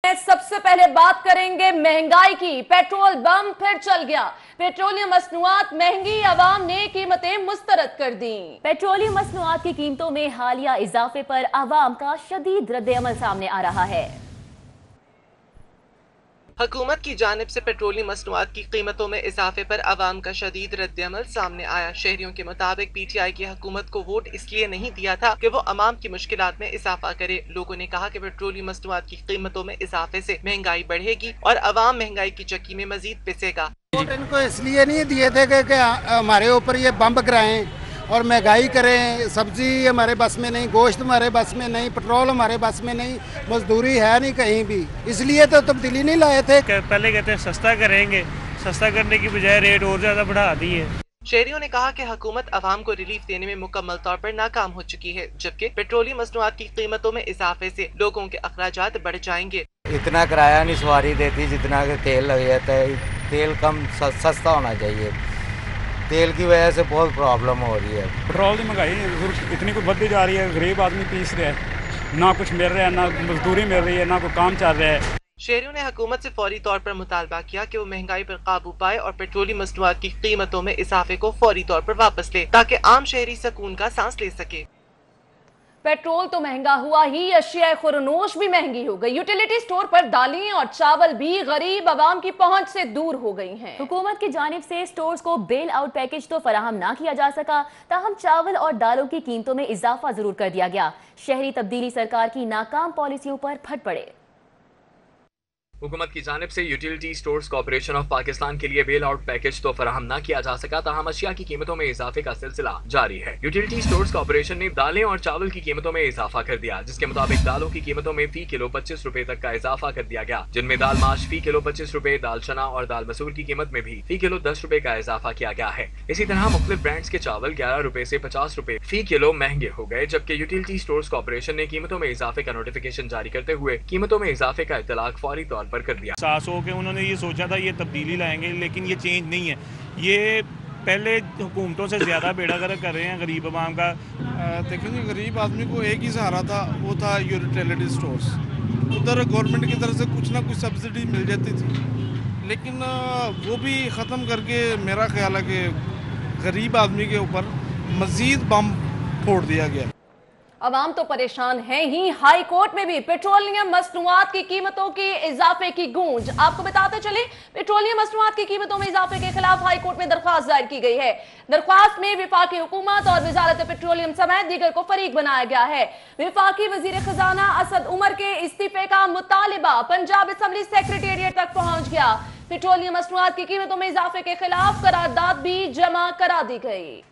सबसे पहले बात करेंगे महंगाई की। पेट्रोल बम फिर चल गया। पेट्रोलियम मसनूआत महंगी, अवाम ने कीमतें मुस्तरद कर दी। पेट्रोलियम मसनूआत की कीमतों में हालिया इजाफे पर अवाम का शदीद रद्द-ए-अमल सामने आ रहा है। हुकूमत की जानिब से पेट्रोलियम मसनूआत की कीमतों में इजाफे पर अवाम का शदीद रद्द-ए-अमल सामने आया। शहरियों के मुताबिक PTI की हुकूमत को वोट इसलिए नहीं दिया था कि वो अवाम की मुश्किलात में इजाफा करे। लोगों ने कहा कि पेट्रोलियम मसनूआत की कीमतों में इजाफे से महंगाई बढ़ेगी और अवाम महंगाई की चक्की में मजीद पिसेगा। वोट इनको इसलिए नहीं दिए थे कि हमारे ऊपर ये बम गिराएं और महंगाई करें। सब्जी हमारे बस में नहीं, गोश्त हमारे बस में नहीं, पेट्रोल हमारे बस में नहीं, मजदूरी है नहीं कहीं भी, इसलिए तो तब्दीली नहीं लाए थे। पहले कहते हैं सस्ता करेंगे, सस्ता करने की बजाय रेट और ज्यादा बढ़ा दिए। शहरियों ने कहा कि हुकूमत अवाम को रिलीफ देने में मुकम्मल तौर पर नाकाम हो चुकी है, जबकि पेट्रोलियम मसनूआत की कीमतों में इजाफे से लोगों के अखराजात बढ़ जाएंगे। इतना किराया नहीं सवारी देती जितना कि तेल लग जाता है। तेल कम सस्ता होना चाहिए, तेल की वजह से बहुत प्रॉब्लम हो रही है। पेट्रोल की महंगाई इतनी कुछ बढ़ती जा रही है, गरीब आदमी पीस रहा है, ना कुछ मिल रहा है, ना मजदूरी मिल रही है, ना कोई काम चल रहा है। शहरियों ने हुकूमत से फौरी तौर पर मुतालबा किया कि वो महंगाई पर काबू पाए और पेट्रोलियम मसनूआत की कीमतों में इजाफे को फौरी तौर पर वापस ले, ताकि आम शहरी सुकून का सांस ले सके। पेट्रोल तो महंगा हुआ ही, अशिया खुरनोश भी महंगी हो गई। यूटिलिटी स्टोर पर दालें और चावल भी गरीब आवाम की पहुंच से दूर हो गई हैं। हुकूमत की जानिब से स्टोर्स को बेल आउट पैकेज तो फराहम ना किया जा सका, ताहम चावल और दालों की कीमतों में इजाफा जरूर कर दिया गया। शहरी तब्दीली सरकार की नाकाम पॉलिसियों पर फट पड़े। हुकूमत की जानिब से utility stores corporation of Pakistan के लिए बेल आउट पैकेज तो फराहम न किया जा सका, ताहम अशिया की कीमतों में इजाफे का सिलसिला जारी है। यूटिलिटी स्टोर्स कॉर्पोरेशन ने दालें और चावल की कीमतों में इजाफा कर दिया, जिसके मुताबिक दालों की कीमतों में फी किलो 25 रुपए तक का इजाफा कर दिया गया, जिनमें दाल माश फी किलो 25 रुपए, दाल चना और दाल मसूर की कीमत में भी फी किलो 10 रुपए का इजाफा किया गया है। इसी तरह मुख्तलिफ ब्रांड्स के चावल 11 रुपए से 50 रुपए फी किलो महंगे हो गए, जबकि यूटिलिटी स्टोर्स कॉर्पोरेशन ने कीमतों में इजाफे का नोटिफिकेशन जारी करते हुए कीमतों में इजाफे का इतलाक फौरी तौर पर कर दिया। कि उन्होंने ये सोचा था ये तब्दीली लाएंगे, लेकिन ये चेंज नहीं है। ये पहले हुकूमतों से ज़्यादा बेड़ा गर्क कर रहे हैं गरीब आवाम का। देखें जी, गरीब आदमी को एक ही सहारा था, वो था यूटिलिटी स्टोर्स। उधर गवर्नमेंट की तरफ से कुछ ना कुछ सब्सिडी मिल जाती थी, लेकिन वो भी ख़त्म करके मेरा ख्याल है कि गरीब आदमी के ऊपर मज़ीद बम फोड़ दिया गया। अवाम तो परेशान है ही, हाई कोर्ट में भी पेट्रोलियम मसनूआत की कीमतों के इजाफे की गूंज। आपको बताते चले, पेट्रोलियम मसनूआत की कीमतों में इजाफे के खिलाफ हाई कोर्ट में दरख्वास्त दायर की गई है। दरख्वास्त में विफाकी हुकूमत और वजारत पेट्रोलियम समेत दीगर को फरीक बनाया गया है। विफाकी वजीर खजाना असद उमर के इस्तीफे का मुतालिबा पंजाब असम्बली सेक्रेटेरिएट तक पहुंच गया। पेट्रोलियम मसनूआत की कीमतों में इजाफे के खिलाफ करारदाद भी जमा करा दी गई।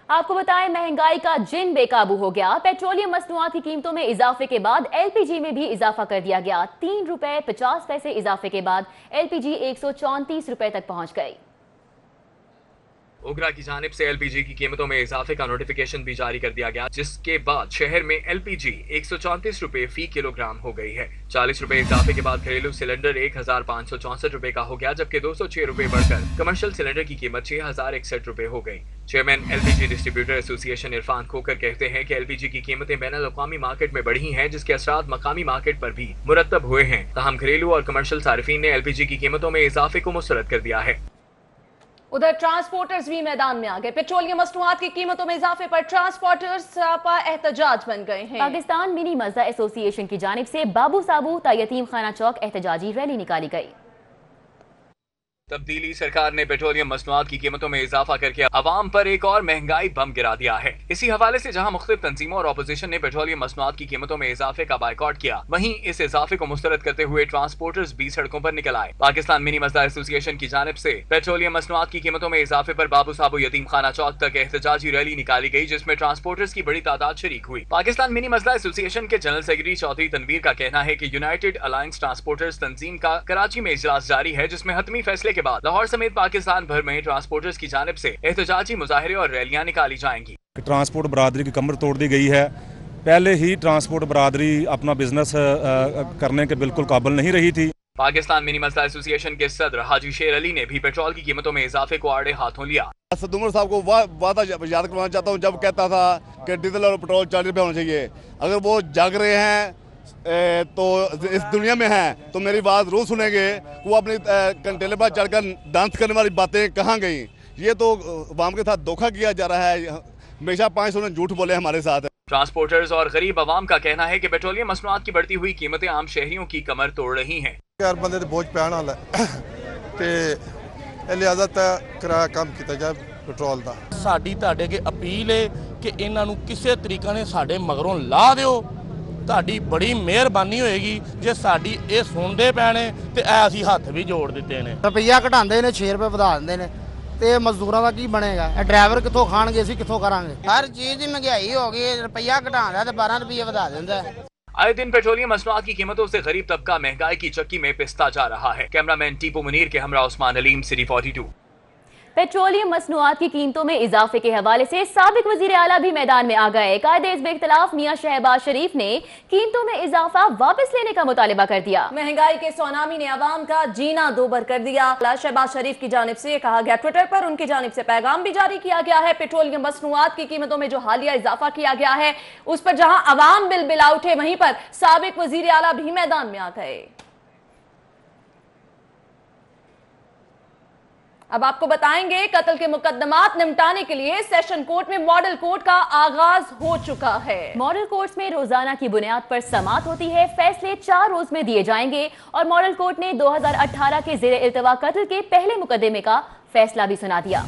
आपको बताएं, महंगाई का जिन बेकाबू हो गया। पेट्रोलियम मसनूआत की कीमतों में इजाफे के बाद LPG में भी इजाफा कर दिया गया। 3 रुपए 50 पैसे इजाफे के बाद LPG 134 रुपए तक पहुंच गई। उगरा की जानिब से LPG की कीमतों में इजाफे का नोटिफिकेशन भी जारी कर दिया गया, जिसके बाद शहर में LPG 134 रुपए फी किलोग्राम हो गई है। 40 रुपए इजाफे के बाद घरेलू सिलेंडर 1564 रुपए का हो गया, जबकि 206 रुपए बढ़कर कमर्शियल सिलेंडर की कीमत 6061 रुपए हो गई। Chairman LPG distributor association Irfan Khokhar कहते हैं कि LPG की कीमतें बैनुल-अक़वामी मार्केट में बढ़ी हैं, जिसके असरात मकामी मार्केट पर भी मुरतब हुए हैं। ताहम घरेलू और कमर्शियल सारिफीन ने LPG की कीमतों में इजाफे को मुस्तरद कर दिया है। उधर ट्रांसपोर्टर्स भी मैदान में आ गए। पेट्रोलियम मसनूआत की कीमतों में इजाफे पर ट्रांसपोर्टर्स पर एहतजाज बन गए हैं। पाकिस्तान मिनी मज़दा एसोसिएशन की जानिब से बाबू साबू ता यतीम खाना चौक एहतजाजी रैली निकाली गई। तब्दीली सरकार ने पेट्रोलियम मसनूआत की कीमतों में इजाफा करके अवाम पर एक और महंगाई बम गिरा दिया है। इसी हवाले से जहां मुख्तलिफ तंजीमों और अपोजिशन ने पेट्रोलियम मसनूआत की कीमतों में इजाफे का बायकॉट किया, वहीं इस इजाफे को मुस्तरद करते हुए ट्रांसपोर्टर्स भी सड़कों पर निकल आए। पाकिस्तान मिनी मज़दा एसोसिएशन की जानिब से पेट्रोलियम मसनूआत की कीमतों में इजाफे पर बाबू साबू यतीम खाना चौक तक एहतजाजी रैली निकाली गई, जिसमें ट्रांसपोर्टर्स की बड़ी तादाद शरीक हुई। पाकिस्तान मिनी मज़दा एसोसिएशन के जनरल सेक्रेटरी चौधरी तनवीर का कहना है कि यूनाइटेड अलायंस ट्रांसपोर्टर्स तंजीम का कराची में इजलास जारी है, जिसमें हतमी फैसले के बाद लाहौर समेत पाकिस्तान भर में ट्रांसपोर्टर्स की जानिब से एहतजाजी मुजाहिरे और रैलियां निकाली जाएंगी। ट्रांसपोर्ट बरादरी की कमर तोड़ दी गई है। पहले ही ट्रांसपोर्ट बरादरी अपना बिजनेस करने के बिल्कुल काबिल नहीं रही थी। पाकिस्तान मिनी मसला एसोसिएशन के सदर हाजी शेर अली ने भी पेट्रोल की कीमतों में इजाफे को आड़े हाथों लिया। असद उमर साहब को वादा याद करवाना चाहता हूँ, जब कहता था कि डीजल और पेट्रोल 40 रुपये होना चाहिए। अगर वो जाग रहे हैं तो इस दुनिया में हैं तो मेरी बात रोज सुनेंगे। वो अपनी कंटेनर पर चढ़कर डांस करने वाली बातें कहाँ गई? ये तो अवाम के साथ धोखा किया जा रहा है। हमेशा 500 ने झूठ बोले हमारे साथ। ट्रांसपोर्टर्स और गरीब आवाम का कहना है कि पेट्रोलियम मसनूआत की बढ़ती हुई कीमतें आम शहरियों की कमर तोड़ रही हैं। यार बंदे ते बोझ पैण वाला ते लिहाजा किराया कम किया जाए पेट्रोल का। ਸਾਡੀ ਤੁਹਾਡੇ ਅੱਗੇ ਅਪੀਲ ਹੈ ਕਿ ਇਹਨਾਂ ਨੂੰ ਕਿਸੇ ਤਰੀਕੇ ਨਾਲ ਸਾਡੇ ਮਗਰੋਂ ਲਾ ਦਿਓ। ਤੁਹਾਡੀ ਬੜੀ ਮਿਹਰਬਾਨੀ ਹੋਏਗੀ ਜੇ ਸਾਡੀ ਇਹ ਸੁਣਦੇ ਪੈਣੇ ਤੇ ਐ ਅਸੀਂ ਹੱਥ ਵੀ ਜੋੜ ਦਿੱਤੇ ਨੇ। ਰੁਪਈਆ ਘਟਾਉਂਦੇ ਨੇ 6 ਰੁਪਏ ਵਧਾ ਦਿੰਦੇ ਨੇ ਤੇ ਮਜ਼ਦੂਰਾਂ ਦਾ ਕੀ ਬਣੇਗਾ? ਇਹ ਡਰਾਈਵਰ ਕਿੱਥੋਂ ਖਾਣਗੇ, ਅਸੀਂ ਕਿੱਥੋਂ ਕਰਾਂਗੇ? ਹਰ ਚੀਜ਼ ਦੀ ਮਹਿੰਗਾਈ ਹੋ ਗਈ, ਰੁਪਈਆ ਘਟਾਉਂਦਾ ਤੇ 12 ਰੁਪਏ ਵਧਾ ਦਿੰਦਾ ਹੈ। आए दिन पेट्रोलियम मसनूआत की कीमतों से गरीब तबका महंगाई की चक्की में पिसता जा रहा है। कैमरामैन टीपू मुनीर के हमरा उस्मान अलीम, सिटी 42। पेट्रोलियम मसनूआत की कीमतों में इजाफे के हवाले से साबिक वजीर आला भी मैदान में आ गए। कायदे हिज़्ब इख्तिलाफ मियां शहबाज शरीफ ने कीमतों में इजाफा वापस लेने का मुतालिबा कर दिया। महंगाई के सोनामी ने आवाम का जीना दोबर कर दिया। शहबाज शरीफ की जानिब से कहा गया, ट्विटर पर उनकी जानिब से पैगाम भी जारी किया गया है। पेट्रोलियम मसनूआत की कीमतों में जो हालिया इजाफा किया गया है उस पर जहां अवाम बिलबिला उठे, वहीं पर साबिक वजीर आला भी मैदान में आ गए। अब आपको बताएंगे, कत्ल के मुकदमात निपटाने के लिए सेशन कोर्ट में मॉडल कोर्ट का आगाज हो चुका है। मॉडल कोर्ट्स में रोजाना की बुनियाद पर समाअत होती है। फैसले 4 रोज में दिए जाएंगे और मॉडल कोर्ट ने 2018 के ज़ेरे इल्तवा कत्ल के पहले मुकदमे का फैसला भी सुना दिया।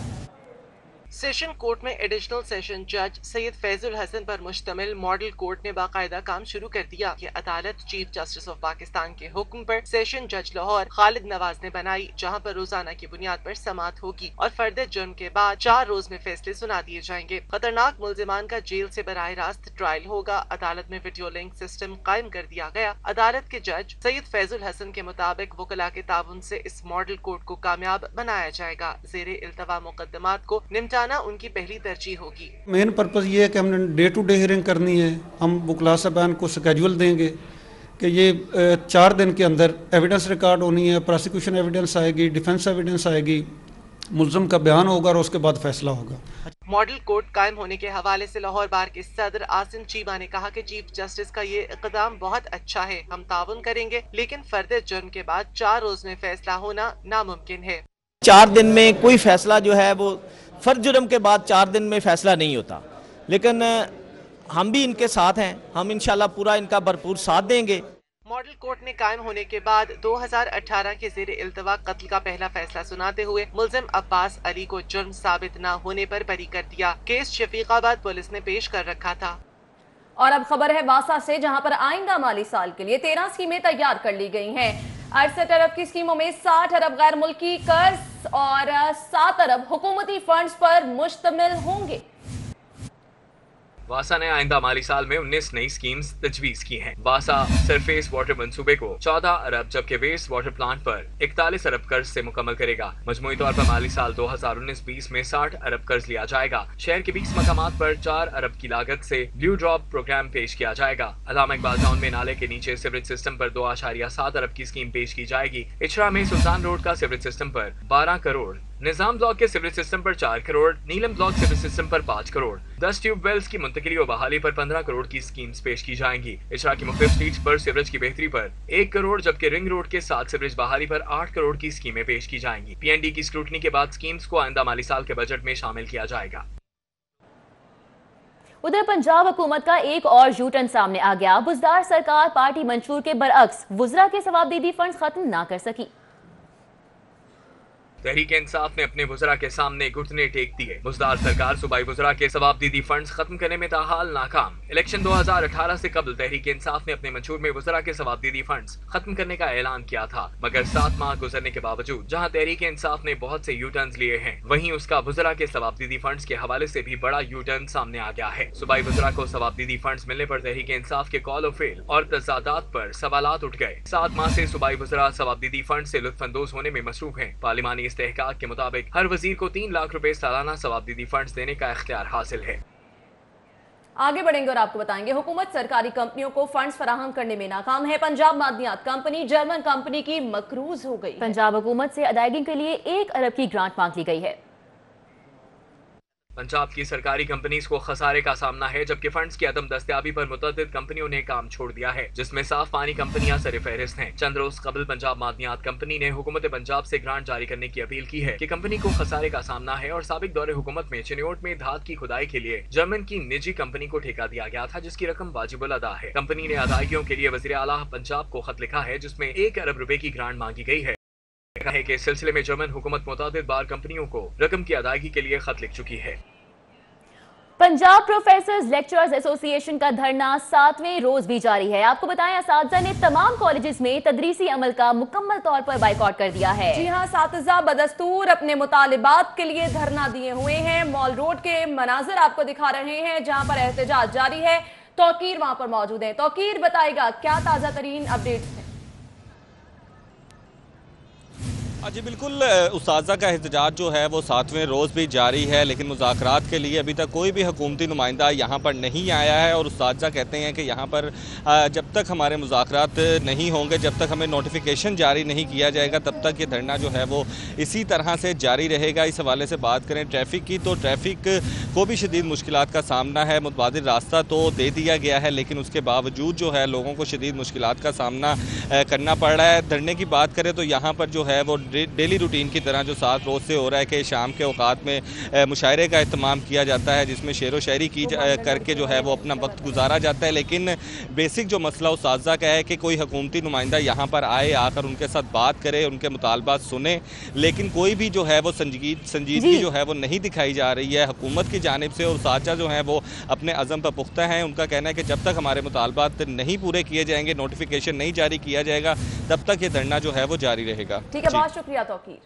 सेशन कोर्ट में एडिशनल सेशन जज सैयद फैजुल हसन पर मुश्तमिल मॉडल कोर्ट ने बाकायदा काम शुरू कर दिया। ये अदालत चीफ जस्टिस ऑफ पाकिस्तान के हुक्म पर सेशन जज लाहौर खालिद नवाज ने बनाई, जहां पर रोजाना की बुनियाद पर समाअत होगी और फर्द जुर्म के बाद 4 रोज में फैसले सुना दिए जाएंगे। खतरनाक मुल्जिमान का जेल से बराह रास्त ट्रायल होगा। अदालत में वीडियो लिंक सिस्टम कायम कर दिया गया। अदालत के जज सैयद फैजुल हसन के मुताबिक वकला के ताउन से इस मॉडल कोर्ट को कामयाब बनाया जाएगा। ज़ेरे इल्तवा मुकदमात को निपटाना उनकी पहली तरजीह होगी। मेन पर्पज़ ये है कि हमने डे टू डे हियरिंग करनी है। हम वकला साहबान को स्केड्यूल देंगे कि ये 4 दिन के अंदर एविडेंस रिकॉर्ड होनी है, प्रोसिक्यूशन एविडेंस आएगी, डिफेंस एविडेंस आएगी, मुल्ज़म का बयान होगा और उसके बाद फैसला होगा। मॉडल कोर्ट कायम होने के हवाले से लाहौर बार के सदर आसिम चीमा ने कहा कि चीफ जस्टिस का ये इक़दाम बहुत अच्छा है, हम ताउन करेंगे, लेकिन फर्द जुर्म के बाद 4 रोज में फैसला होना नामुमकिन है। 4 दिन में कोई फैसला जो है वो फर्द जुर्म के बाद 4 दिन में फैसला नहीं होता, लेकिन हम भी इनके साथ हैं। हम इंशाल्लाह पूरा इनका भरपूर साथ देंगे। मॉडल कोर्ट ने कायम होने के बाद 2018 के ज़ेरे इल्तवा कत्ल का पहला फैसला सुनाते हुए मुल्जिम अब्बास अली को जुर्म साबित न होने पर बरी कर दिया। केस शफीकाबाद पुलिस ने पेश कर रखा था। और अब खबर है वासा से, जहां पर आइंदा माली साल के लिए 13 स्कीमें तैयार कर ली गई हैं। 68 अरब की स्कीमों में 60 अरब गैर मुल्की कर्ज और 7 अरब हुकूमती फंड्स पर मुश्तमिल होंगे। वासा ने आइंदा माली साल में 19 नई स्कीम्स तजवीज की हैं। वासा सरफेस वाटर मंसूबे को 14 अरब जबकि वेस्ट वाटर प्लांट पर 41 अरब कर्ज से मुकम्मल करेगा। मजमूई तौर पर माली साल 2019-20 में 60 अरब कर्ज लिया जाएगा। शहर के 20 मकामात पर 4 अरब की लागत से ब्लू ड्रॉप प्रोग्राम पेश किया जाएगा। अल्लामा इकबाल टाउन में नाले के नीचे सीवरेज सिस्टम पर 2.7 अरब की स्कीम पेश की जाएगी। इचरा में सुल्तान रोड का सीवरेज सिस्टम पर 12 करोड़, निजाम ब्लॉक के सीवरेज सिस्टम पर 4 करोड़, नीलम ब्लॉक सीवरेज सिस्टम पर 5 करोड़, 10 ट्यूबवेल्स की मुंतकिली और बहाली पर 15 करोड़ की स्कीम्स पेश की जाएंगी। इचरा की मुख्तलिफ स्ट्रीट्स पर सीवरेज की बेहतरी पर 1 करोड़ जबकि रिंग रोड के साथ सीवरेज बहाली पर 8 करोड़ की स्कीमें पेश की जाएंगी। PND की स्क्रूटनी के बाद स्कीम्स को आइंदा माली साल के बजट में शामिल किया जाएगा। उधर पंजाब हुकूमत का एक और यू टर्न सामने आ गया। बुज़दार सरकार पार्टी मंशूर के बरअक्स वुज़रा के सवाबदीदी फंड्स खत्म ना कर सकी। तहरीक इंसाफ ने अपने वुज़रा के सामने घुटने टेक दिए। बुज़दार सरकार सूबाई वुज़रा के सवाबदीदी फंड्स खत्म करने में ताहाल नाकाम। इलेक्शन 2018 से कबल तहरीक इंसाफ ने अपने मंशूर में वुज़रा के सवाबदीदी फंड्स खत्म करने का ऐलान किया था, मगर 7 माह गुजरने के बावजूद जहां तहरीक इंसाफ ने बहुत से यू टर्न्स लिए हैं, वहीं उसका वुज़रा के सवाबदीदी फंड्स के हवाले से भी बड़ा यू टर्न सामने आ गया है। सूबाई वुज़रा को सवाबदीदी फंड्स मिलने पर तहरीक इंसाफ के कॉल ऑफ फेल और तजादात पर सवालात उठ गए। 7 माह से सूबाई वुज़रा सवाबदीदी फंड से लुत्फानंदोज होने में मसरूफ है। पार्लिमानी इस्तेहकाक के मुताबिक हर वजीर को 3 लाख रुपए सालाना सवाबदीदी फंड्स देने का इख्तियार हासिल है। आगे बढ़ेंगे और आपको बताएंगे, हुकूमत सरकारी कंपनियों को फंड्स फराहम करने में नाकाम है। पंजाब मादनियात कंपनी जर्मन कंपनी की मकरूज हो गई। पंजाब हुकूमत से अदायगी के लिए 1 अरब की ग्रांट मांग ली गई है। पंजाब की सरकारी कंपनीज को खसारे का सामना है, जबकि फंड्स की अदम दस्तयाबी पर मुतअद्दिद कंपनियों ने काम छोड़ दिया है, जिसमें साफ पानी कंपनियां सरफहरिस्त हैं। चंद रोज कबल पंजाब मादनियात कंपनी ने हुकूमत पंजाब से ग्रांट जारी करने की अपील की है कि कंपनी को खसारे का सामना है और साबिक दौरे हुकूमत में चिन्योट में धात की खुदाई के लिए जर्मन की निजी कंपनी को ठेका दिया गया था, जिसकी रकम वाजिबुल अदा है। कंपनी ने अदायगियों के लिए वज़ीर आला पंजाब को खत लिखा है, जिसमें 1 अरब रुपए की ग्रांट मांगी गई है। कहा है कि इस सिलसिले में जर्मन हुकूमत मुतअद्दिद बार कंपनियों को रकम की अदायगी के लिए खत लिख चुकी है। पंजाब प्रोफेसर्स लेक्चरर्स एसोसिएशन का धरना 7वें रोज भी जारी है। आपको बताएं, असातिज़ा ने तमाम कॉलेजेस में तदरीसी अमल का मुकम्मल तौर पर बाइकआउट कर दिया है। जी हां, असातिज़ा बदस्तूर अपने मुतालिबात के लिए धरना दिए हुए हैं। मॉल रोड के मनाजिर आपको दिखा रहे हैं जहां पर एहतजाज जारी है। तौकीर वहां पर मौजूद है। तौकीर बताएगा क्या ताज़ा तरीन अपडेट्स हैं। जी बिल्कुल, उस्ताज़ा का एहतजाज जो है वो 7वें रोज़ भी जारी है, लेकिन मुज़ाकरात के लिए अभी तक कोई भी हुकूमती नुमाइंदा यहाँ पर नहीं आया है। और उस्ताज़ा कहते हैं कि यहाँ पर जब तक हमारे मुज़ाकरात नहीं होंगे, जब तक हमें नोटिफिकेशन जारी नहीं किया जाएगा, तब तक ये धरना जो है वो इसी तरह से जारी रहेगा। इस हवाले से बात करें ट्रैफिक की, तो ट्रैफिक को भी शदीद मुश्किलात का सामना है। मुतबादिल रास्ता तो दे दिया गया है, लेकिन उसके बावजूद जो है लोगों को शदीद मुश्किलात का सामना करना पड़ रहा है। धरने की बात करें तो यहाँ पर जो है वो डेली रूटीन की तरह जो 7 रोज़ से हो रहा है कि शाम के औकात में मुशायरे का इत्माम किया जाता है, जिसमें शेर व शायरी की करके जो है वो अपना वक्त गुजारा जाता है। लेकिन बेसिक जो मसला उस्ताज़ा का है कि कोई हुकूमती नुमाइंदा यहाँ पर आए, आकर उनके साथ बात करे, उनके मुतालबात सुने, लेकिन कोई भी जो है वो संजीदगी जो है वो नहीं दिखाई जा रही है हुकूमत की जानिब से। और उस्ताज़ा जो है वो अपने अज़म पर पुख्ता हैं। उनका कहना है कि जब तक हमारे मुतालबात नहीं पूरे किए जाएंगे, नोटिफिकेशन नहीं जारी किया जाएगा, तब तक ये धरना जो है वो जारी रहेगा। ठीक है, बहुत शुक्रिया तौकीर।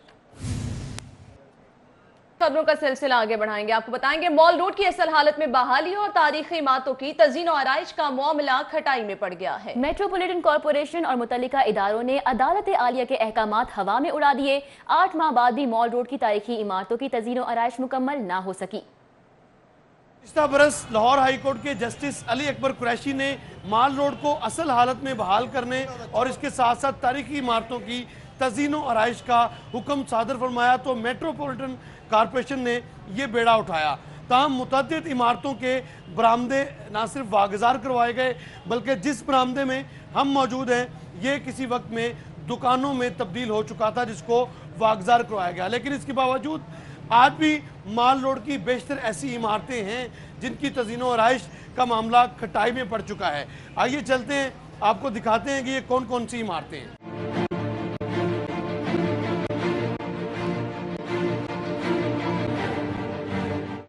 खबरों का सिलसिला आगे बढ़ाएंगे। आपको बताएंगे मॉल रोड की असल हालत में बहाली और तारीखी इमारतों की तज़ीन और आराइश का मामला खटाई में पड़ गया है। मेट्रोपॉलिटन कॉरपोरेशन और मुतल्लिका इदारों ने अदालत आलिया के अहकामात हवा में उड़ा दिए। 8 माह बाद भी मॉल रोड की तारीखी इमारतों की तज़ीन और आराइश मुकम्मल ना हो सकी। पिछला बरस लाहौर हाई कोर्ट के जस्टिस अली अकबर कुरैशी ने माल रोड को असल हालत में बहाल करने और इसके साथ साथ तारीखी इमारतों की तज़ीन और आराइश का हुक्म सादर फरमाया, तो मेट्रोपॉलिटन कॉरपोरेशन ने यह बेड़ा उठाया। ताहम मुतअद्दिद इमारतों के बरामदे ना सिर्फ वागजार करवाए गए, बल्कि जिस बरामदे में हम मौजूद हैं ये किसी वक्त में दुकानों में तब्दील हो चुका था, जिसको वागजार करवाया गया। लेकिन इसके बावजूद आज भी माल रोड की बेशतर ऐसी इमारतें हैं जिनकी तज़ीन और आराइश का मामला खटाई में पड़ चुका है। आइए चलते हैं, आपको दिखाते हैं कि ये कौन कौन सी इमारतें हैं।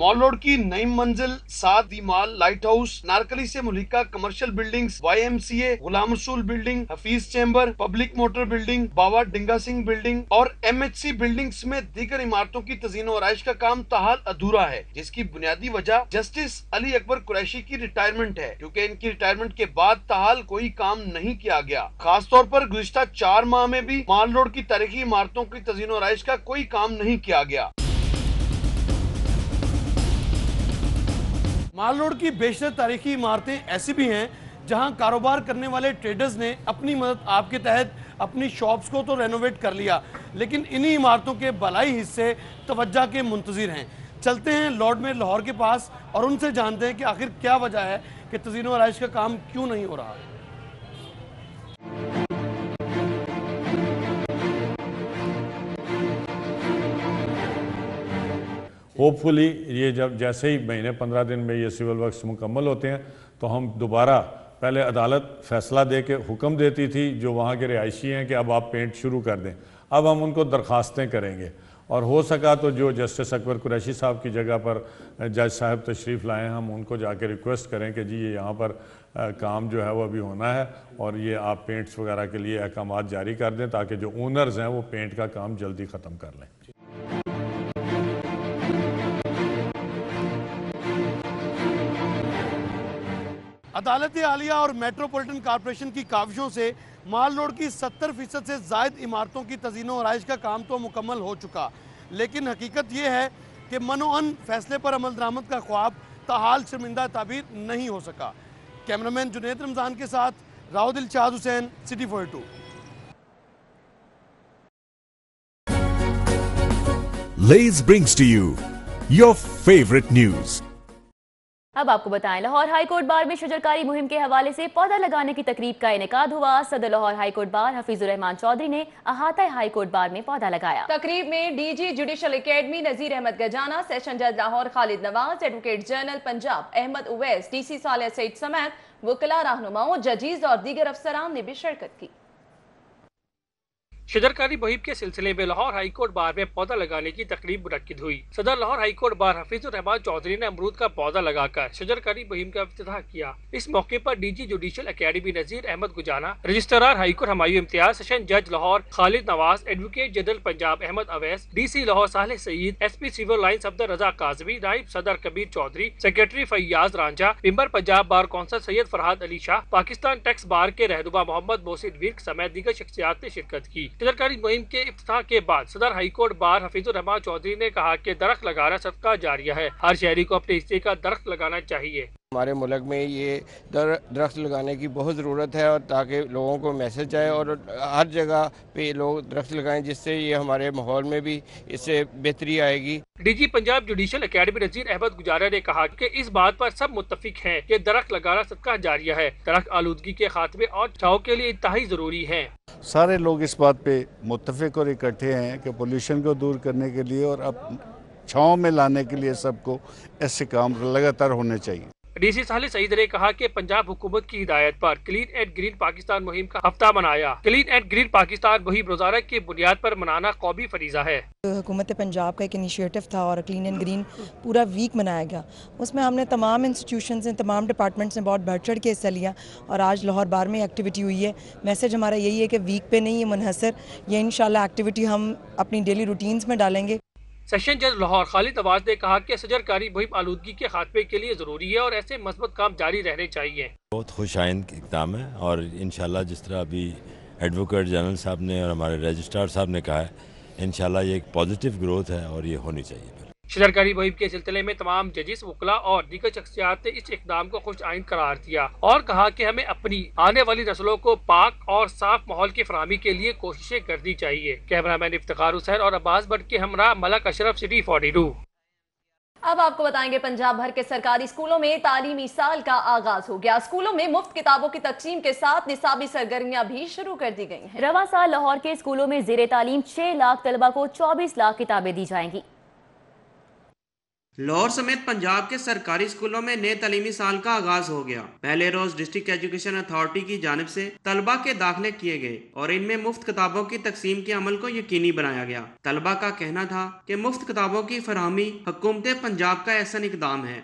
मॉल रोड की नई मंजिल, 7 दी मॉल, लाइट हाउस, नारकली से मुलिका commercial buildings, YMCA, Ghulam Rasool building, Hafeez chamber, public motor building, Baba Dinga Singh building और MHC बिल्डिंग्स में दीगर इमारतों की तज़ीन और आराइश का काम ताहाल अधूरा है, जिसकी बुनियादी वजह जस्टिस अली अकबर कुरैशी की रिटायरमेंट है, क्योंकि इनकी रिटायरमेंट के बाद ताहाल कोई काम नहीं किया गया। खास तौर पर गुज़िश्ता 4 माह में भी माल रोड की तारीखी इमारतों की तज़ीन और आराइश का कोई काम नहीं किया गया। माल रोड की बेशतर तारीखी इमारतें ऐसी भी हैं जहां कारोबार करने वाले ट्रेडर्स ने अपनी मदद आपके तहत अपनी शॉप्स को तो रेनोवेट कर लिया, लेकिन इन्हीं इमारतों के बलाई हिस्से तवज्जो के मुंतज़िर हैं। चलते हैं लॉर्ड में लाहौर के पास और उनसे जानते हैं कि आखिर क्या वजह है कि तज़ीन और आराइश का काम क्यों नहीं हो रहा। होपफुली ये जब जैसे ही महीने 15 दिन में ये सिविल वर्क्स मुकम्मल होते हैं तो हम दोबारा, पहले अदालत फैसला दे के हुक्म देती थी जो वहाँ के रिहायशी हैं कि अब आप पेंट शुरू कर दें, अब हम उनको दरख्वास्तें करेंगे और हो सका तो जो जस्टिस अकबर कुरैशी साहब की जगह पर जज साहब तशरीफ़ लाएँ, हम उनको जाके रिक्वेस्ट करें कि जी ये यहाँ पर काम जो है वो अभी होना है और ये आप पेंट्स वगैरह के लिए अहकामात जारी कर दें ताकि जो ओनर्स हैं वो पेंट का काम जल्दी ख़त्म कर लें। अदालत आलिया और मेट्रोपॉलिटन कॉरपोरेशन की काविशों से माल रोड की 70% से ज़ायद इमारतों की तज़ीन और आराइश का काम तो मुकम्मल हो चुका, लेकिन हकीकत ये है कि मनोअन फैसले पर अमल दरामद का ख्वाब ताहाल शर्मिंदा ताबीर नहीं हो सका। कैमरामैन जुनैद रमज़ान के साथ Rao Dilshad Hussain, city 42। Lays brings to you your favorite news. अब आपको बताएं, लाहौर हाई कोर्ट बार में शजरकारी मुहिम के हवाले से पौधा लगाने की तकरीब का इनेकाद हुआ। सदर Lahore high court bar Hafeezur Rahman Chaudhary ने अहाता हाई कोर्ट बार में पौधा लगाया। तकरीब में DG judicial academy Nazir Ahmed गजाना, सेशन जज Lahore Khalid Nawaz, advocate general Punjab Ahmed Uwais, DC Salih Saeed समेत वकला, रहनुमाओं, जजीज और दीगर अफसरान ने भी शिरकत की। शजरकारी मुहिम के सिलसिले में लाहौर हाई कोर्ट बार में पौधा लगाने की तकरीब मुनक्किद हुई। सदर Lahore high court bar Hafeezur Rahman Chaudhary ने अमरूद का पौधा लगाकर शजरकारी मुहिम का इफ्तिताह किया। इस मौके पर DG judicial academy Nazir Ahmad Gujana, registrar high court Humayun Imtiaz, session जज Lahore Khalid Nawaz, advocate general Punjab Ahmad Awais, DC Lahore Salih Saeed, SP civil line Abdul Raza Kazmi, नाइब सदर Kabir Chaudhry, secretary Fayyaz Ranjha, member Punjab bar council Syed Farhad Ali Shah, Pakistan tax bar के रहनुमा मोहम्मद मोहसिन विर्क समेत दीगर शख्सियात ने शिरकत की। शजरकारी मुहिम के इफ्तिताह के बाद सदर high court bar Hafeezur Rahman Chaudhary ने कहा कि दरख्त लगाना सदका जारिया है, हर शहरी को अपने हिस्से का दरख्त लगाना चाहिए। हमारे मुल्क में ये दरख्त लगाने की बहुत ज़रूरत है, और ताकि लोगों को मैसेज जाए और हर जगह पे लोग दरख्त लगाएं, जिससे ये हमारे माहौल में भी इससे बेहतरी आएगी। DG Punjab judicial academy Nazir Ahmad गुजारा ने कहा कि इस बात पर सब मुत्तफिक हैं कि दरख्त लगाना सदका जारिया है। दरख्त आलूदगी के खात्मे और बचाव के लिए इंतहाई ज़रूरी है। सारे लोग इस बात पे मुत्तफिक और इकट्ठे हैं कि पोल्यूशन को दूर करने के लिए और अब छाँव में लाने के लिए सबको ऐसे काम लगातार होने चाहिए। डीसी सालिह सईद ने कहा कि पंजाब हुकूमत की हिदायत पर क्लीन एंड ग्रीन पाकिस्तान मुहिम का हफ्ता मनाया। क्लीन एंड ग्रीन पाकिस्तान मुहिम रोजाना की बुनियाद पर मनाना कौमी फरीजा है। हुकूमत पंजाब का एक इनिशिएटिव था और क्लीन एंड ग्रीन पूरा वीक मनाया गया। उसमें हमने तमाम इंस्टीट्यूशंस ने, तमाम डिपार्टमेंट्स ने बहुत बढ़ चढ़ के हिस्सा लिया और आज लाहौर बार में एक्टिविटी हुई है। मैसेज हमारा यही है कि वीक पे नहीं है मुनहसर, ये इंशाल्लाह एक्टिविटी हम अपनी डेली रूटीन्स में डालेंगे। सेशन जज लाहौर खालिद नवाज ने कहा कि शजरकारी मुहिम आलूदगी के खात्मे के लिए ज़रूरी है और ऐसे मजबूत काम जारी रहने चाहिए। बहुत खुशाइंद इक़दाम है और इंशाल्लाह जिस तरह अभी एडवोकेट जनरल साहब ने और हमारे रजिस्ट्रार साहब ने कहा है, इंशाल्लाह ये एक पॉजिटिव ग्रोथ है और ये होनी चाहिए। शजरकारी मुहिम के सिलसिले में तमाम जजिस, वकला और दीगर शख्सियात ने इस इक़दाम को खुश आइंद करार दिया और कहा कि हमें अपनी आने वाली नस्लों को पाक और साफ माहौल की फराहमी के लिए कोशिशें करनी चाहिए। कैमरामैन इफ्तिखार हुसैन और अब्बास भट्ट के हमरा मलक अशरफ, सिटी 42। अब आपको बताएंगे, पंजाब भर के सरकारी स्कूलों में तालीमी साल का आगाज हो गया। स्कूलों में मुफ्त किताबों की तकसीम के साथ निसाबी सरगर्मियां भी शुरू कर दी गई हैं। रवां साल लाहौर के स्कूलों में ज़ेरे तालीम 6 लाख तलबा को 24 लाख किताबें दी जाएंगी। लाहौर समेत पंजाब के सरकारी स्कूलों में नए तालीमी साल का आगाज हो गया। पहले रोज डिस्ट्रिक्ट एजुकेशन अथॉरिटी की जानिब से तलबा के दाखिले किए गए और इनमें मुफ्त किताबों की तकसीम के अमल को यकीनी बनाया गया। तलबा का कहना था कि मुफ्त किताबों की फरहमी हुकूमत पंजाब का ऐसा इक़दाम है।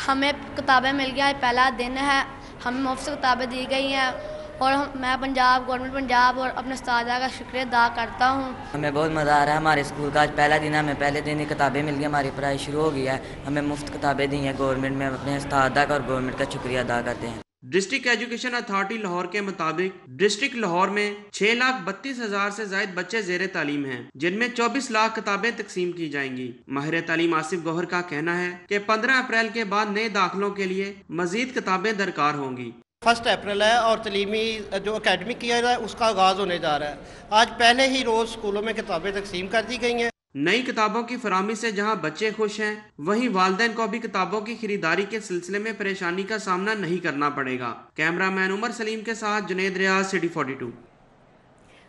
हमें किताबें मिल गया, पहला दिन है, हमें मुफ्त किताबें दी गई हैं और मैं पंजाब गवर्नमेंट पंजाब और अपने उस्तादा का शुक्रिया अदा करता हूँ। हमें बहुत मज़ा आ रहा है। हमारे स्कूल का आज पहला दिन है, हमें पहले दिन ही किताबें मिल गई, हमारी पढ़ाई शुरू हो गई है। हमें मुफ्त किताबें दी हैं गवर्नमेंट में, अपने उस्तादा का और गवर्नमेंट का शुक्रिया अदा करते हैं। डिस्ट्रिक्ट एजुकेशन अथॉरिटी लाहौर के मुताबिक डिस्ट्रिक्ट लाहौर में 6,32,000 से ज्यादा बच्चे ज़ेरे तालीम हैं, जिनमें 24 लाख किताबें तकसीम की जाएंगी। माहिर तालीम आसिफ गौहर का कहना है कि 15 अप्रैल के बाद नए दाखिलों के लिए मजीद किताबें दरकार होंगी। 1 अप्रैल है और तलीमी जो अकेडमिक किया है उसका आगाज़ होने जा रहा है। आज पहले ही रोज़ स्कूलों में किताबें तकसीम कर दी गई हैं। नई किताबों की फराहमी से जहां बच्चे खुश हैं, वहीं वालिदैन को भी किताबों की खरीदारी के सिलसिले में परेशानी का सामना नहीं करना पड़ेगा। कैमरामैन उमर सलीम के साथ जुनैद रियाज, सिटी 42।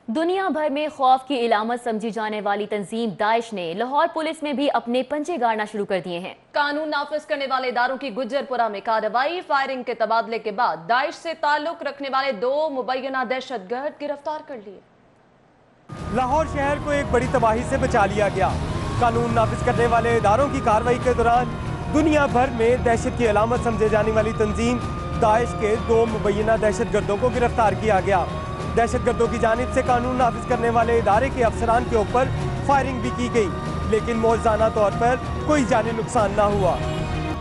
दुनिया भर में खौफ की इलामत समझी जाने वाली तंजीम दाइश ने लाहौर पुलिस में भी अपने पंजे गाड़ना शुरू कर दिए हैं। कानून नाफिज करने वाले इदारों की गुज्जरपुरा में कार्रवाई। फायरिंग के तबादले के बाद दाइश से ताल्लुक रखने वाले 2 मुबैना दहशतगर्द गिरफ्तार कर लिए। लाहौर शहर को एक बड़ी तबाही से बचा लिया गया। कानून नाफिज करने वाले इदारों की कार्रवाई के दौरान दुनिया भर में दहशत की अलामत समझे जाने वाली तंजीम दाइश के 2 मुबैना दहशतगर्दों को गिरफ्तार किया गया। दहशतगर्दों की जानिब से कानून नाफिज करने वाले इदारे के अफसरान के ऊपर फायरिंग भी की गई, लेकिन मौजूदा तौर पर कोई जानी नुकसान न हुआ।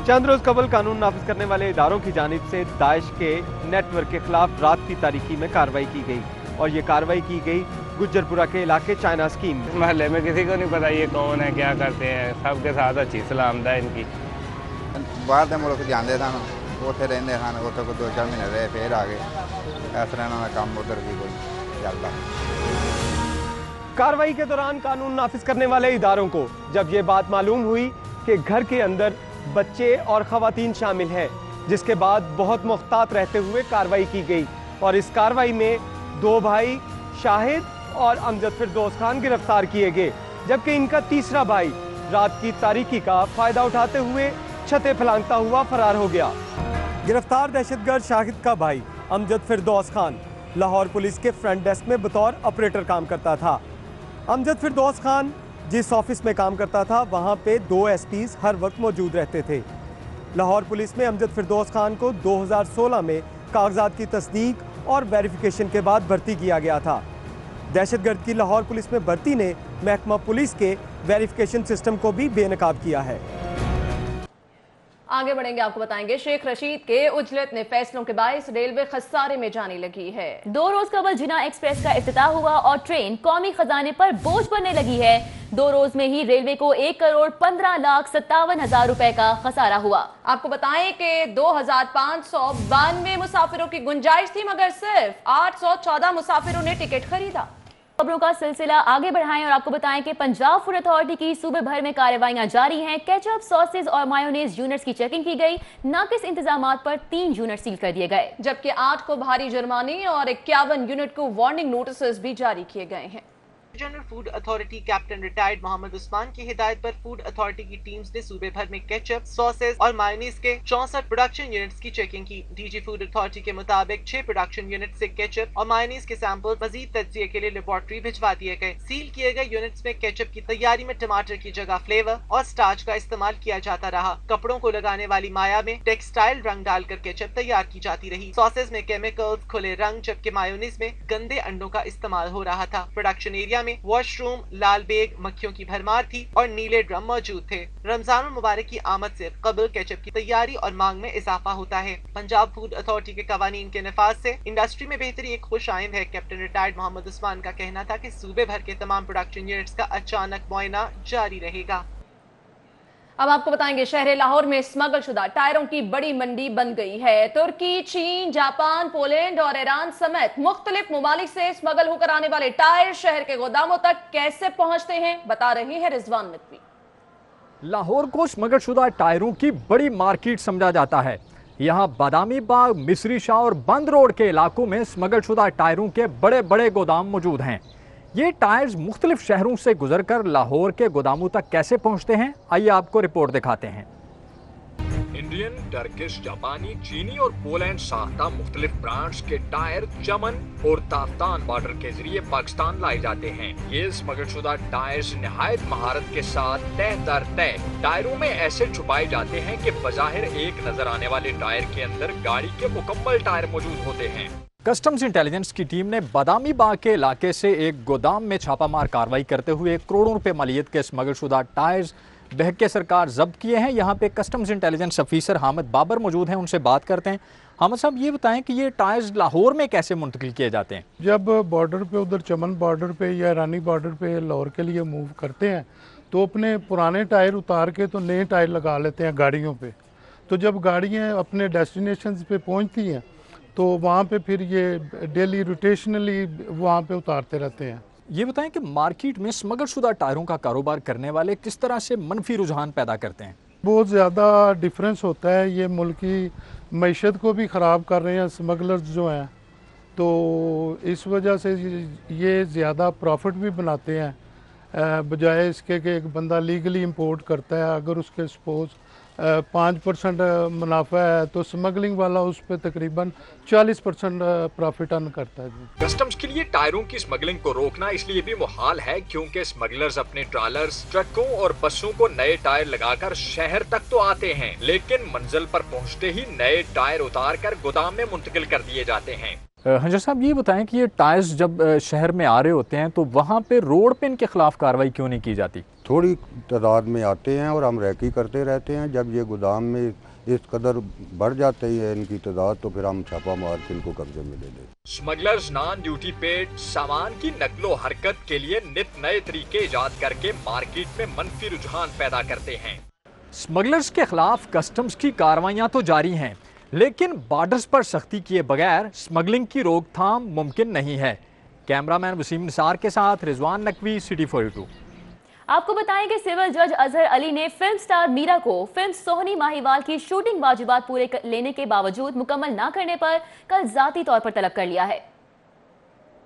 चंद रोज कबल कानून नाफिज करने वाले इदारों की जानिब से दाइश के नेटवर्क के खिलाफ रात की तारीकी में कार्रवाई की गई और ये कार्रवाई की गई गुज्जरपुरा के इलाके चाइना स्कीम में। महल्ले में किसी को नहीं पता ये कौन है, क्या करते हैं, सबके साथ अच्छी सलामत है इनकी। ਬਾਹਰ ਦੇ ਮੁਲਕ ਜਾਂਦੇ ਸਨ, ਉੱਥੇ ਰਹਿੰਦੇ ਸਨ, ਉੱਥੇ ਕੋਈ 2-4 ਮਹੀਨੇ ਰਹੇ, ਫਿਰ ਆ ਗਏ। ਇਸ ਤਰ੍ਹਾਂ ਇਹਨਾਂ ਦਾ ਕੰਮ ਉਧਰ ਵੀ ਕੋਈ ਚੱਲਦਾ। कार्रवाई के दौरान कानून नाफिज करने वाले इदारों को जब ये बात मालूम हुई कि घर के अंदर बच्चे और खवातीन शामिल हैं, जिसके बाद बहुत मुख्तात रहते हुए कार्रवाई की गई और इस कार्रवाई में 2 भाई शाहिद और अमजद फिरदौस खान गिरफ्तार किए गए, जबकि इनका तीसरा भाई रात की तारीकी का फायदा उठाते हुए छतें फलांगता हुआ फरार हो गया। गिरफ्तार दहशतगर्द शाहिद का भाई अमजद फिरदौस खान लाहौर पुलिस के फ्रंट डेस्क में बतौर ऑपरेटर काम करता था। अमजद फिरदौस खान जिस ऑफिस में काम करता था वहाँ पे 2 एसपीज हर वक्त मौजूद रहते थे। लाहौर पुलिस में अमजद फिरदौस खान को 2016 में कागजात की तस्दीक और वेरिफिकेशन के बाद भर्ती किया गया था। दहशतगर्द की लाहौर पुलिस में भर्ती ने महकमा पुलिस के वेरिफिकेशन सिस्टम को भी बेनकाब किया है। आगे बढ़ेंगे, आपको बताएंगे शेख रशीद के उजलत ने फैसलों के बायस रेलवे खसारे में जाने लगी है। 2 रोज कबल जिना एक्सप्रेस का इफ्तिताह हुआ और ट्रेन कौमी खजाने पर बोझ बनने लगी है। 2 रोज में ही रेलवे को 1,15,57,000 रुपए का खसारा हुआ। आपको बताएं कि 2,592 मुसाफिरों की गुंजाइश थी, मगर सिर्फ 814 मुसाफिरों ने टिकट खरीदा। खबरों का सिलसिला आगे बढ़ाएं और आपको बताएं कि पंजाब फूड अथॉरिटी की सूबे भर में कार्रवाइयां जारी हैं। केचप, सॉसेज और मायोनेज यूनिट्स की चेकिंग की गई। नाकिस इंतजामात पर 3 यूनिट सील कर दिए गए, जबकि 8 को भारी जुर्माने और 51 यूनिट को वार्निंग नोटिस भी जारी किए गए हैं। General food authority captain retired Mohammad Usman की हिदायत पर फूड अथॉरिटी की टीम्स ने सूबे भर में केचप, सॉसेज और मायोनीज के 64 प्रोडक्शन यूनिट्स की चेकिंग की। डीजी फूड अथॉरिटी के मुताबिक 6 प्रोडक्शन यूनिट से केचप और मायोनीज के सैंपल मजीद तज्जिए के लिए लेबोरेटरी भिजवा दिए गए। सील किए गए यूनिट्स में केचप की तैयारी में टमाटर की जगह फ्लेवर और स्टार्च का इस्तेमाल किया जाता रहा। कपड़ों को लगाने वाली माया में टेक्सटाइल रंग डालकर केचप तैयार की जाती रही। सॉसेज में केमिकल्स, खुले रंग, जबकि मायोनीज में गंदे अंडों का इस्तेमाल हो रहा था। प्रोडक्शन एरिया में वॉशरूम, लाल बेग, मक्खियों की भरमार थी और नीले ड्रम मौजूद थे। रमजान मुबारक की आमद से कबल केचप की तैयारी और मांग में इजाफा होता है। पंजाब फूड अथॉरिटी के कवानीन के नफाज से इंडस्ट्री में बेहतरी एक खुश आइंद है। कैप्टन रिटायर्ड मोहम्मद उस्मान का कहना था कि सूबे भर के तमाम प्रोडक्शन यूनिट्स का अचानक मुआयना जारी रहेगा। अब आपको बताएंगे शहर लाहौर में स्मगल शुदा टायरों की बड़ी मंडी बन गई है। तुर्की, चीन, जापान, पोलैंड और ईरान समेत मुख्तलिफ ममालिक से स्मगल होकर आने वाले टायर शहर के गोदामों तक कैसे पहुंचते हैं, बता रही है रिजवान नकवी। लाहौर को स्मगल शुदा टायरों की बड़ी मार्केट समझा जाता है। यहाँ बादामी बाग, मिस्री शाह और बंद रोड के इलाकों में स्मगल शुदा टायरों के बड़े बड़े गोदाम मौजूद हैं। ये टायर्स मुख्तलिफ शहरों से गुजरकर लाहौर के गोदामों तक कैसे पहुँचते हैं, आइए आपको रिपोर्ट दिखाते हैं। इंडियन, टर्किश, जापानी, चीनी और पोलैंड साख्ता मुख्तलिफ ब्रांड्स के टायर चमन और ताफ्तान बॉर्डर के जरिए पाकिस्तान लाए जाते हैं। ये स्मगल शुदा टायर्स निहायत महारत के साथ तह दर तह टायरों में ऐसे छुपाए जाते हैं कि बज़ाहिर एक नजर आने वाले टायर के अंदर गाड़ी के मुकम्मल टायर मौजूद होते हैं। कस्टम्स इंटेलिजेंस की टीम ने बादामी बाग के इलाके से एक गोदाम में छापामार कार्रवाई करते हुए करोड़ों रुपए मालियत के स्मगल शुदा टायर्स बहके सरकार जब्त किए हैं। यहाँ पे customs intelligence officer Hamid Babar मौजूद हैं, उनसे बात करते हैं। हामिद साहब, ये बताएं कि ये टायर्स लाहौर में कैसे मुंतकिल किए जाते हैं? जब बॉर्डर पे, उधर चमन बॉर्डर पे या ईरानी बॉर्डर पे लाहौर के लिए मूव करते हैं तो अपने पुराने टायर उतार के तो नए टायर लगा लेते हैं गाड़ियों पे। तो जब गाड़ियाँ अपने डेस्टिनेशन पे पहुँचती हैं तो वहाँ पे फिर ये डेली रोटेशनली वहाँ पे उतारते रहते हैं। ये बताएं कि मार्केट में स्मगल शुदा टायरों का कारोबार करने वाले किस तरह से मनफी रुझान पैदा करते हैं? बहुत ज़्यादा डिफरेंस होता है। ये मुल्क की मईशत को भी ख़राब कर रहे हैं स्मगलर्स जो हैं, तो इस वजह से ये ज़्यादा प्रॉफिट भी बनाते हैं बजाय इसके कि एक बंदा लीगली इंपोर्ट करता है। अगर उसके सपोज 5% मुनाफा है तो स्मगलिंग वाला उस पर तकरीबन 40% प्रॉफिट अर्न करता है। कस्टम्स के लिए टायरों की स्मगलिंग को रोकना इसलिए भी मुहाल है क्योंकि स्मगलर्स अपने ट्रॉलर्स, ट्रकों और बसों को नए टायर लगाकर शहर तक तो आते हैं, लेकिन मंजिल पर पहुंचते ही नए टायर उतार कर गोदाम में मुंतकिल कर दिए जाते हैं। हंजर साहब, ये बताएं कि ये टायर्स जब शहर में आ रहे होते हैं तो वहाँ पे रोड पे इनके खिलाफ कार्रवाई क्यों नहीं की जाती? थोड़ी तादाद में आते हैं और हम रैकी करते रहते हैं। जब ये गोदाम में इस कदर बढ़ जाते हैं इनकी तादाद तो फिर हम छापा मार के इनको कब्जे में ले लेते। स्मगलर्स नॉन ड्यूटी पेड सामान की नकलो हरकत के लिए नित नए तरीके इजाद करके मार्केट में मनफी रुझान पैदा करते हैं। स्मगलर्स के खिलाफ कस्टम्स की कार्रवाइयां तो जारी हैं, लेकिन बॉर्डर्स पर सख्ती किए बगैर स्मगलिंग की रोकथाम मुमकिन नहीं है। कैमरामैन वसीम निसार के साथ रिजवान नकवी, सिटी 42। आपको बताएं कि सिविल जज अजहर अली ने फिल्म स्टार मीरा को फिल्म सोहनी माहीवाल की शूटिंग वाजिबात पूरे लेने के बावजूद मुकम्मल न करने पर कल जाती तौर पर तलब कर लिया है।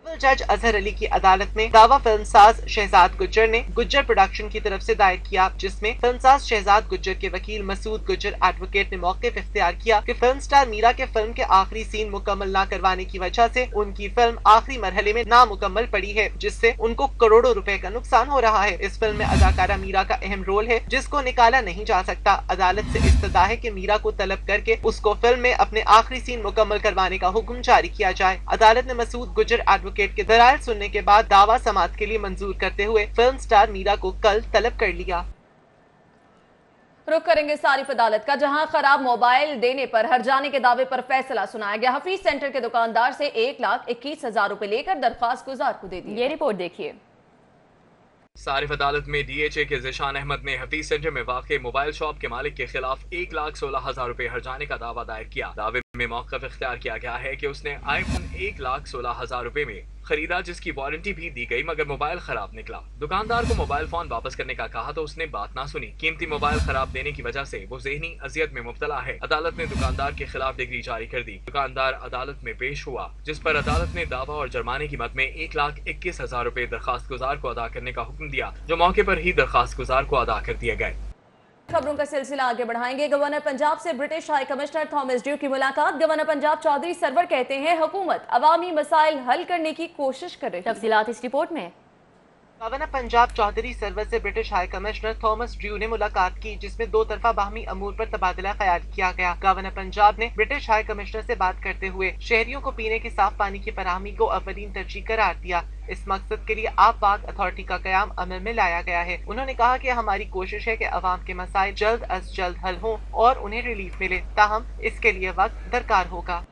जज अजहर अली की अदालत में दावा फिल्मसाज शहजाद गुज्जर ने गुज्जर प्रोडक्शन की तरफ से दायर किया, जिसमें फिल्मसाज शहजाद गुज्जर के वकील मसूद गुज्जर एडवोकेट ने मौके पर इख्तियार किया कि फिल्म स्टार मीरा के फिल्म के आखिरी सीन मुकम्मल न करवाने की वजह से उनकी फिल्म आखिरी मरहले में नामुकम्मल पड़ी है, जिससे उनको करोड़ों रुपए का नुकसान हो रहा है। इस फिल्म में अदाकारा मीरा का अहम रोल है, जिसको निकाला नहीं जा सकता। अदालत से इस्तदा है कि मीरा को तलब करके उसको फिल्म में अपने आखिरी सीन मुकम्मल करवाने का हुक्म जारी किया जाए। अदालत ने मसूद गुज्जर एडवोकेट के दलाइल सुनने के बाद दावा समाअत के लिए मंजूर करते हुए फिल्म स्टार मीरा को कल तलब कर लिया। रुख करेंगे सारिफ अदालत का, जहां खराब मोबाइल देने पर हर्जाने के दावे पर फैसला सुनाया गया। हफीज सेंटर के दुकानदार से 1,21,000 रुपए लेकर दरख्वास्त गुजार को दे दी। ये रिपोर्ट देखिए। सारिफ अदालत में DHA के ज़िशान अहमद ने हफीज सेंटर में वाक़े मोबाइल शॉप के मालिक के खिलाफ 1,16,000 रुपए हर्जाने का दावा दायर किया। दावे में मौक़िफ़ इख्तियार किया गया है कि उसने iPhone 1,16,000 रुपए में खरीदा, जिसकी वारंटी भी दी गई, मगर मोबाइल खराब निकला। दुकानदार को मोबाइल फोन वापस करने का कहा तो उसने बात ना सुनी। कीमती मोबाइल खराब देने की वजह से वो ज़हनी अजियत में मुब्तला है। अदालत ने दुकानदार के खिलाफ डिग्री जारी कर दी। दुकानदार अदालत में पेश हुआ, जिस पर अदालत ने दावा और जुर्माने की मद में 1,21,000 रुपए दरखास्त गुजार को अदा करने का हुक्म दिया, जो मौके पर ही दरखास्त गुजार को अदा कर दिए गए। खबरों का सिलसिला आगे बढ़ाएंगे। गवर्नर पंजाब से British high commissioner Thomas due की मुलाकात। गवर्नर पंजाब चौधरी सरवर कहते हैं हुकूमत अवामी मसाइल हल करने की कोशिश कर रही है। तफसीलात इस रिपोर्ट में। गवर्नर पंजाब चौधरी सरवर से British high commissioner Thomas due ने मुलाकात की, जिसमें दो तरफा बाहमी अमूर पर तबादला ख्याल किया गया। गवर्नर पंजाब ने ब्रिटिश हाई कमिश्नर से बात करते हुए शहरियों को पीने के साफ पानी की फराहमी को अव्वलीन तरजीह करार दिया। इस मकसद के लिए आप बाग अथॉरिटी का कयाम अमल में लाया गया है। उन्होंने कहा कि हमारी कोशिश है कि अवाम के मसाइल जल्द अज जल्द हल हों और उन्हें रिलीफ मिले, ताहम इसके लिए वक्त दरकार होगा।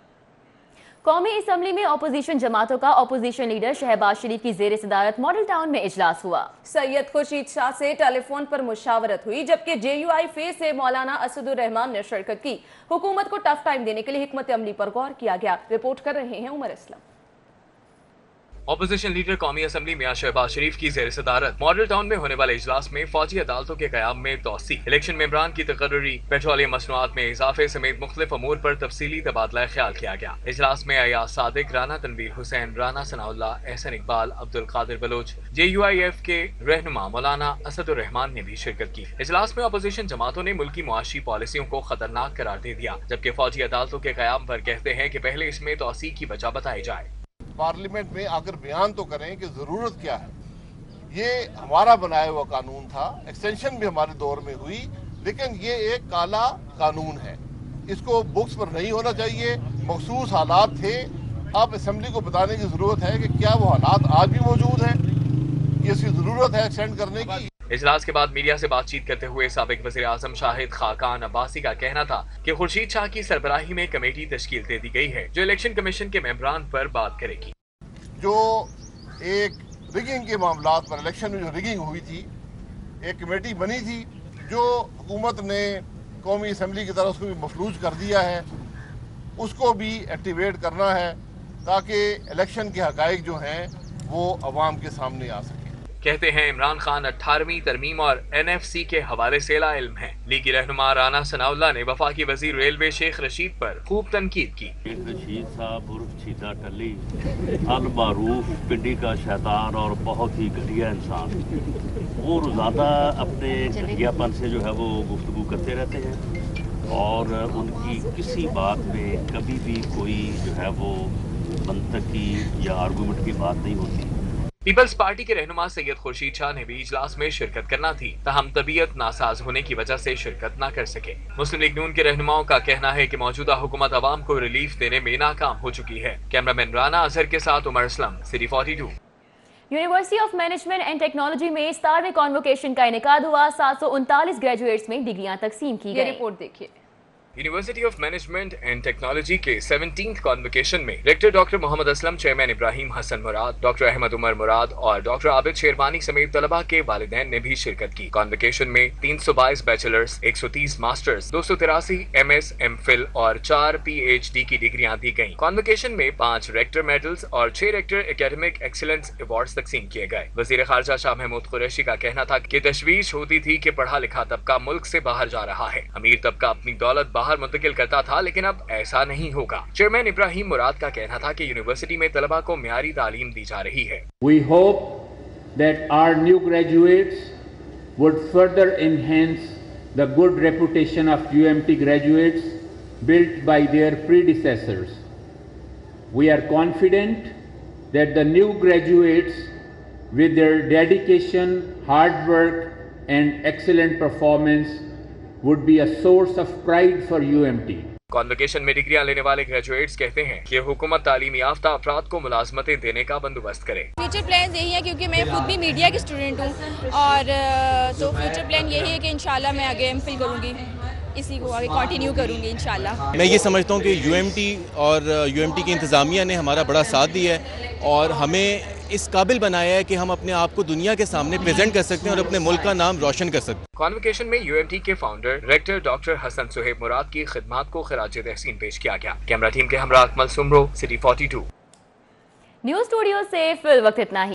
कौमी असम्बली में अपोजिशन जमातों का अपोजिशन लीडर शहबाज शरीफ की जेर सदारत मॉडल टाउन में इजलास हुआ। सैयद खुर्शीद शाह से टेलीफोन पर मुशावरत हुई, जबकि JUI फेस से मौलाना असदुर रहमान ने शिरकत की। हुकूमत को टफ टाइम देने के लिए हिकमत अमली पर गौर किया गया। रिपोर्ट कर रहे हैं उमर इस्लाम। अपोजिशन लीडर कौमी असम्बली मियां शहबाज शरीफ की जेर सदारत मॉडल टाउन में होने वाले इजलास में फौजी अदालतों के कयाम में तौसी, इलेक्शन मेंबरान की तकर्री, पेट्रोलियम मसनूआत में इजाफे समेत मुख्तलिफ अमूर पर तफसीली तबादला ख्याल किया गया। इजलास में अयाज सादिक, राना तनवीर हुसैन, राना सनाउल्लाह, एहसन इकबाल, अब्दुल कादिर बलोच, JUIF के रहनुमा मौलाना असदुर रहमान ने भी शिरकत की। इजलास में अपोजिशन जमातों ने मुल्की मुआशी पॉलिसियों को खतरनाक करार दे दिया, जबकि फौजी अदालतों के कयाम पर कहते हैं कि पहले इसमें तौसी की वजह बताई जाए। पार्लियामेंट में आकर बयान तो करें कि ज़रूरत क्या है। ये हमारा बनाया हुआ कानून था, एक्सटेंशन भी हमारे दौर में हुई, लेकिन ये एक काला कानून है, इसको बुक्स पर नहीं होना चाहिए। मखसूस हालात थे, अब असेंबली को बताने की ज़रूरत है कि क्या वो हालात आज भी मौजूद हैं, इसकी ज़रूरत है एक्सटेंड करने की। इजलास के बाद मीडिया से बातचीत करते हुए साबिक वज़ीर आज़म शाहिद खाकान अब्बासी का कहना था कि खुर्शीद शाह की सरबराही में कमेटी तश्कील दे दी गई है, जो इलेक्शन कमीशन के मेंबरान पर बात करेगी। जो एक रिगिंग के मामलात पर, इलेक्शन में जो रिगिंग हुई थी, एक कमेटी बनी थी जो हुकूमत ने कौमी असम्बली की तरफ उसको भी मफलूज कर दिया है, उसको भी एक्टिवेट करना है ताकि इलेक्शन के हक़ाइक़ जो हैं वो अवाम के सामने आ सके। कहते हैं इमरान खान 18वीं तरमीम और NFC के हवाले से ला इल्म है। लीगी रहनुमा राना सनाउल्लाह ने वफाकी वजीर रेलवे शेख रशीद पर खूब तनकीद की। शेख रशीद साहब उर्फ छीदा टली अल मारूफ पिंडी का शैतान और बहुत ही घटिया इंसान, वो रोज़ाना अपने घटियापन से जो है वो गुफ्तगू करते रहते हैं और उनकी किसी बात में कभी भी कोई जो है वो मंतकी या आर्गूमेंट की बात नहीं होती। पीपल्स पार्टी के रहनुमा सैयद खुर्शीद शाह ने भी इजलास में शिरकत करना थी, ताहम तबीयत नासाज होने की वजह से शिरकत न कर सके। मुस्लिम लीग नून के रहनुमाओं का कहना है कि मौजूदा हुकूमत अवाम को रिलीफ देने में नाकाम हो चुकी है। कैमरामैन राना अजहर के साथ Umar Islam, city 42। University of management and technology में 17वें कॉन्वोकेशन का इनेकाद हुआ। 739 ग्रेजुएट्स में डिग्रियां तकसीम की गई। रिपोर्ट देखिए। University of management and technology के 17th कॉन्वोकेशन में rector doctor Mohammad Aslam, chairman Ibrahim Hasan Murad, doctor Ahmad Umar Murad और डॉक्टर आबिद शेरवानी समेत तलबा के वालिदैन ने भी शिरकत की। कॉन्वोकेशन में 322 बैचलर्स, 130 मास्टर्स, 283 MS, MPhil और 4 PhD की डिग्रियां दी गयी। कॉन्वोकेशन में 5 रेक्टर मेडल्स और 6 रेक्टर एकेडमिक एक्सीलेंस अवार्ड्स तकसीम किए गए। वजीर खारजा शाह महमूद कुरैशी का कहना था कि तशवीश होती थी कि पढ़ा लिखा तबका मुल्क से बाहर जा रहा है। अमीर तबका अपनी दौलत बाहर मुंतकिल करता था, लेकिन अब ऐसा नहीं होगा। चेयरमैन इब्राहिम मुराद का कहना था कि यूनिवर्सिटी में तलबा को म्यारी तालीम दी जा रही है। We hope that our new graduates would further enhance the good reputation of UMT graduates built by their predecessors. We are confident that the new graduates, with their dedication, hard work and excellent performance, would be a source of pride for UMT. Convocation में डिग्रियां लेने वाले graduates कहते हैं कि हुकूमत तालीमी याफ्ता अफराद को मुलाजमतें देने का बंदोबस्त करे। फ्यूचर प्लान यही है, क्योंकि मैं खुद भी मीडिया की स्टूडेंट हूँ, और तो फ्यूचर प्लान यही है कि इंशाल्लाह मैं आगे MPhil करूँगी, इसी को आगे कंटिन्यू करूँगी इंशाल्लाह। मैं ये समझता हूँ कि UMT और UMT की इंतज़ामिया ने हमारा बड़ा साथ दिया है और हमें इस काबिल बनाया है कि हम अपने आप को दुनिया के सामने प्रेजेंट कर सकते हैं और अपने मुल्क का नाम रोशन कर सकते हैं। कॉन्वोकेशन में UMT के founder rector doctor Hasan Suhaib Murad की खिदमात को खिराज तहसीन पेश किया गया। कैमरा टीम के हमरा Akmal Soomro, city 42। News studio से फिल वक्त इतना ही।